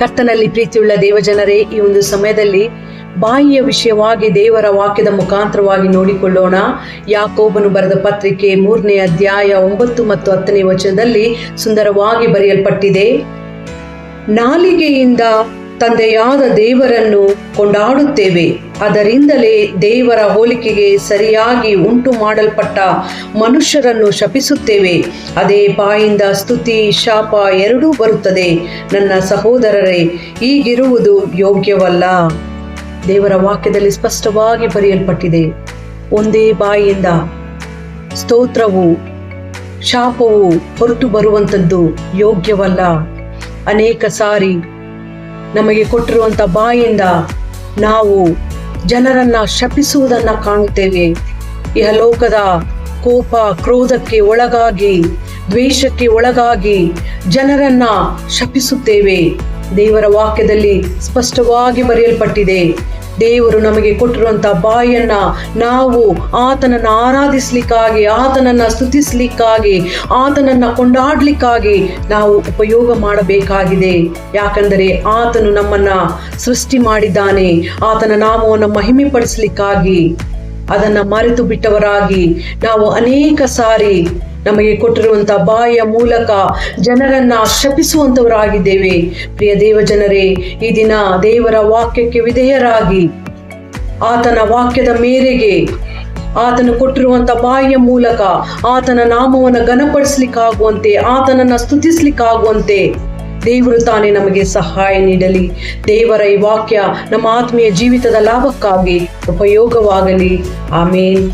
ಕರ್ತನಲ್ಲಿ ಪ್ರೀತಿಯುಳ್ಳ ದೇವಜನರೇ, ಈ ಒಂದು ಸಮಯದಲ್ಲಿ ಬಾಯಿಯ ವಿಷಯವಾಗಿ ದೇವರ ವಾಕ್ಯದ ಮುಖಾಂತರವಾಗಿ ನೋಡಿಕೊಳ್ಳೋಣ. ಯಾಕೋಬನು ಬರೆದ ಪತ್ರಿಕೆ 3ನೇ ಅಧ್ಯಾಯ 9 ಮತ್ತು 10ನೇ ವಚನದಲ್ಲಿ ಸುಂದರವಾಗಿ ಬರೆಯಲ್ಪಟ್ಟಿದೆ, ನಾಲಿಗೆಯಿಂದ ತಂದೆಯಾದ ದೇವರನ್ನು ಕೊಂಡಾಡುತ್ತೇವೆ, ಅದರಿಂದಲೇ ದೇವರ ಹೋಲಿಕೆಗೆ ಸರಿಯಾಗಿ ಉಂಟು ಮಾಡಲ್ಪಟ್ಟ ಮನುಷ್ಯರನ್ನು ಶಪಿಸುತ್ತೇವೆ. ಅದೇ ಬಾಯಿಂದ ಸ್ತುತಿ ಶಾಪ ಎರಡೂ ಬರುತ್ತದೆ. ನನ್ನ ಸಹೋದರರೇ, ಹೀಗಿರುವುದು ಯೋಗ್ಯವಲ್ಲ. ದೇವರ ವಾಕ್ಯದಲ್ಲಿ ಸ್ಪಷ್ಟವಾಗಿ ಬರೆಯಲ್ಪಟ್ಟಿದೆ, ಒಂದೇ ಬಾಯಿಯಿಂದ ಸ್ತೋತ್ರವು ಶಾಪವು ಹೊರಟು ಬರುವಂಥದ್ದು ಯೋಗ್ಯವಲ್ಲ. ಅನೇಕ ಸಾರಿ ನಮಗೆ ಕೊಟ್ಟಿರುವಂಥ ಬಾಯಿಂದ ನಾವು ಜನರನ್ನ ಶಪಿಸುವುದನ್ನ ಕಾಣುತ್ತೇವೆ. ಇಹಲೋಕದ ಕೋಪ ಕ್ರೋಧಕ್ಕೆ ಒಳಗಾಗಿ, ದ್ವೇಷಕ್ಕೆ ಒಳಗಾಗಿ ಜನರನ್ನ ಶಪಿಸುತ್ತೇವೆ. ದೇವರ ವಾಕ್ಯದಲ್ಲಿ ಸ್ಪಷ್ಟವಾಗಿ ಬರೆಯಲ್ಪಟ್ಟಿದೆ, ದೇವರು ನಮಗೆ ಕೊಟ್ಟಿರುವಂಥ ಬಾಯನ್ನ ನಾವು ಆತನನ್ನು ಆರಾಧಿಸ್ಲಿಕ್ಕಾಗಿ, ಆತನನ್ನು ಸ್ತುತಿಸ್ಲಿಕ್ಕಾಗಿ, ಆತನನ್ನು ಕೊಂಡಾಡ್ಲಿಕ್ಕಾಗಿ ನಾವು ಉಪಯೋಗ ಮಾಡಬೇಕಾಗಿದೆ. ಯಾಕಂದರೆ ಆತನು ನಮ್ಮನ್ನ ಸೃಷ್ಟಿ ಮಾಡಿದ್ದಾನೆ. ಆತನ ನಾಮವನ್ನು ಮಹಿಮೆ ಪಡಿಸ್ಲಿಕ್ಕಾಗಿ ಅದನ್ನ ಮರೆತು ಬಿಟ್ಟವರಾಗಿ ನಾವು ಅನೇಕ ಸಾರಿ ನಮಗೆ ಕೊಟ್ಟಿರುವಂಥ ಬಾಯಿಯ ಮೂಲಕ ಜನರನ್ನ ಶಪಿಸುವಂಥವರಾಗಿದ್ದೇವೆ. ಪ್ರಿಯ ದೇವಜನರೇ, ಈ ದಿನ ದೇವರ ವಾಕ್ಯಕ್ಕೆ ವಿಧೇಯರಾಗಿ ಆತನ ವಾಕ್ಯದ ಮೇರೆಗೆ ಆತನು ಕೊಟ್ಟಿರುವಂಥ ಬಾಯಿಯ ಮೂಲಕ ಆತನ ನಾಮವನ್ನು ಘನಪಡಿಸ್ಲಿಕ್ಕಾಗುವಂತೆ, ಆತನನ್ನು ಸ್ತುತಿಸ್ಲಿಕ್ಕಾಗುವಂತೆ ದೇವರು ತಾನೇ ನಮಗೆ ಸಹಾಯ ನೀಡಲಿ. ದೇವರ ಈ ವಾಕ್ಯ ನಮ್ಮ ಆತ್ಮೀಯ ಜೀವಿತದ ಲಾಭಕ್ಕಾಗಿ ಉಪಯೋಗವಾಗಲಿ. ಆಮೇನ್.